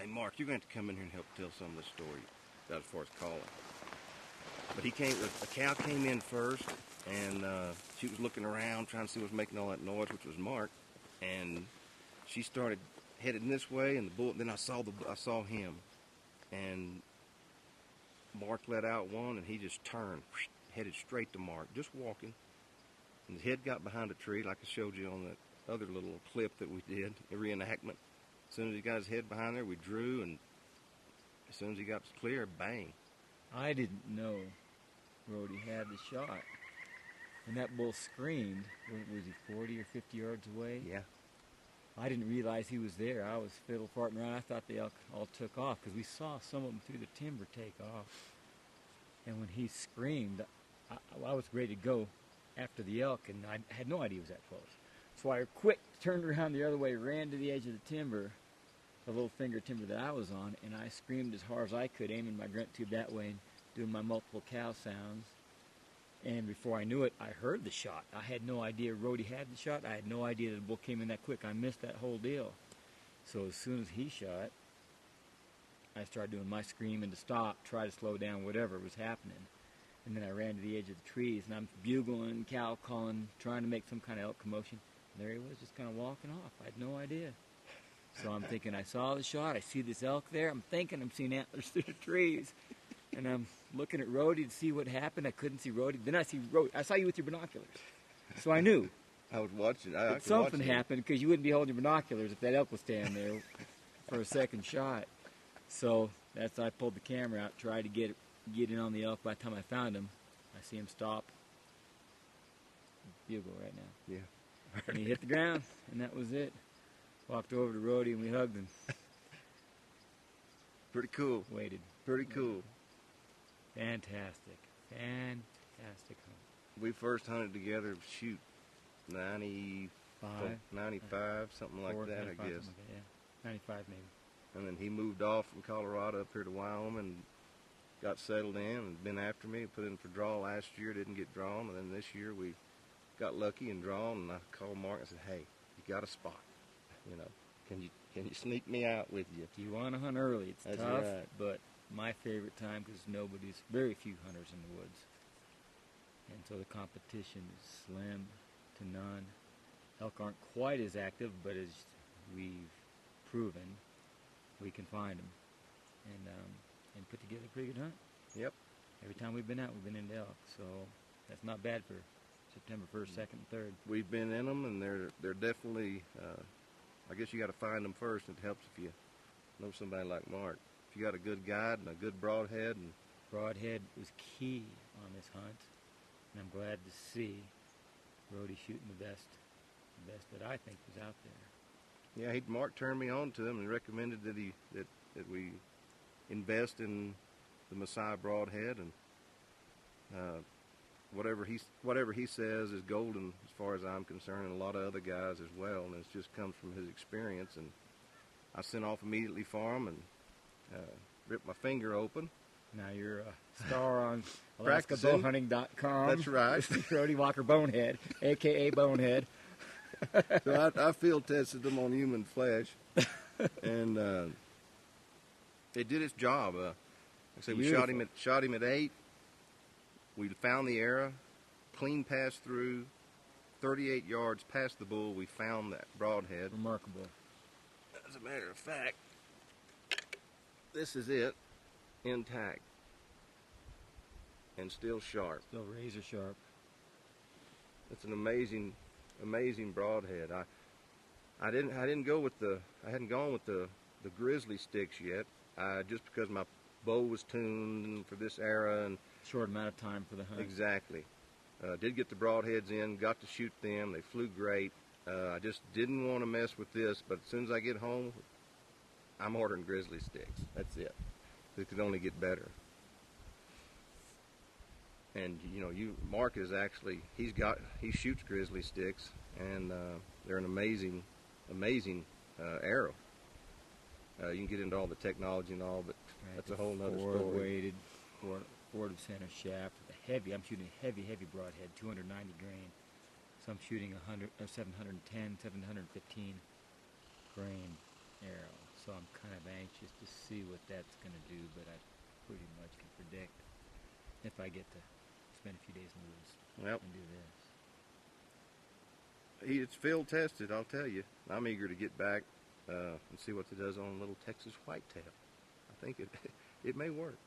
Hey, Mark, you're going to have to come in here and help tell some of the story about as far as calling. But he came, a cow came in first, and she was looking around trying to see what was making all that noise, which was Mark. And she started heading this way, and the bull. Then I saw him, and Mark let out one, and he just turned, headed straight to Mark, just walking. And his head got behind a tree, like I showed you on that other little clip that we did, a reenactment. As soon as he got his head behind there, we drew, and as soon as he got clear, bang. I didn't know Rody had the shot. When that bull screamed, was he 40 or 50 yards away? Yeah. I didn't realize he was there. I was fiddle farting around. I thought the elk all took off because we saw some of them through the timber take off. And when he screamed, I was ready to go after the elk, and I had no idea he was that close. So I quick turned around the other way, ran to the edge of the timber, the little finger timber that I was on, and I screamed as hard as I could, aiming my grunt tube that way and doing my multiple cow sounds. And before I knew it, I heard the shot. I had no idea Rody had the shot. I had no idea the bull came in that quick. I missed that whole deal. So as soon as he shot, I started doing my screaming to stop, try to slow down whatever was happening. And then I ran to the edge of the trees, and I'm bugling, cow calling, trying to make some kind of elk commotion. And there he was, just kind of walking off. I had no idea. So I'm thinking, I saw the shot. I see this elk there. I'm thinking I'm seeing antlers through the trees. And I'm looking at Rody to see what happened. I couldn't see Rody. Then I see Rody. I saw you with your binoculars. So I knew. I was watching. Something happened because you wouldn't be holding your binoculars if that elk was standing there for a second shot. So I pulled the camera out, tried to get in on the elk. By the time I found him, I see him stop. Bugle right now. Yeah. And he hit the ground, and that was it. Walked over to Rody, and we hugged him. Pretty cool. Waited. Pretty cool. Fantastic. Fantastic hunt. We first hunted together, 95, something like that, I guess. Like that, yeah. 95 maybe. And then he moved off from Colorado up here to Wyoming and got settled in and been after me. Put in for draw last year, didn't get drawn. And then this year we got lucky and drawn. And I called Mark and said, hey, you got a spot. You know, can you sneak me out with you? If you want to hunt early, it's That's tough, right. but my favorite time because very few hunters in the woods. And so the competition is slim to none. Elk aren't quite as active, but as we've proven, we can find them and put together a pretty good hunt. Yep. Every time we've been out, we've been into elk, so that's not bad for September 1st, 2nd, and 3rd. We've been in them, and they're definitely. I guess you got to find them first. It helps if you know somebody like Mark. If you got a good guide and a good broadhead. Broadhead was key on this hunt, and I'm glad to see Rody shooting the best that I think was out there. Yeah, Mark turned me on to him and recommended that we invest in the Messiah broadhead, and whatever he says is golden as far as I'm concerned, and a lot of other guys as well. And it just comes from his experience. And I sent off immediately for him and ripped my finger open. Now you're a star on AlaskaBowhunting.com. That's right. Rody Walker Bonehead, a.k.a. Bonehead. So I field tested them on human flesh, and it did its job. Like I said, we shot him at 8. We found the arrow, clean pass through, 38 yards past the bull. We found that broadhead. Remarkable. As a matter of fact, this is it, intact and still sharp. Still razor sharp. It's an amazing broadhead. I hadn't gone with the grizzly sticks yet. Just because my bow was tuned for this era and short amount of time for the hunt. Exactly. Did get the broadheads in, got to shoot them. They flew great. I just didn't want to mess with this, but as soon as I get home, I'm ordering grizzly sticks. That's it. It could only get better. And Mark is actually he shoots grizzly sticks, and they're an amazing arrow. You can get into all the technology and all, but that's a whole nother story. Forward-weighted, forward center shaft, I'm shooting a heavy broadhead, 290 grain. So I'm shooting 710, 715 grain arrow. so I'm kind of anxious to see what that's going to do, but I pretty much can predict if I get to spend a few days in the woods Well, and do this. it's field tested, I'll tell you. I'm eager to get back and see what it does on little Texas whitetail. I think it may work.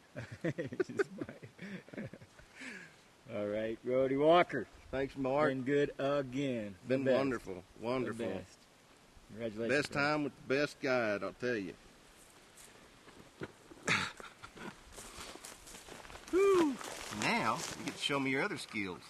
All right, Rody Walker. Thanks, Mark. Been good again. Been The best. wonderful, wonderful. The best. Congratulations. Best time with the best guide, I'll tell you. Whew. Now you get to show me your other skills.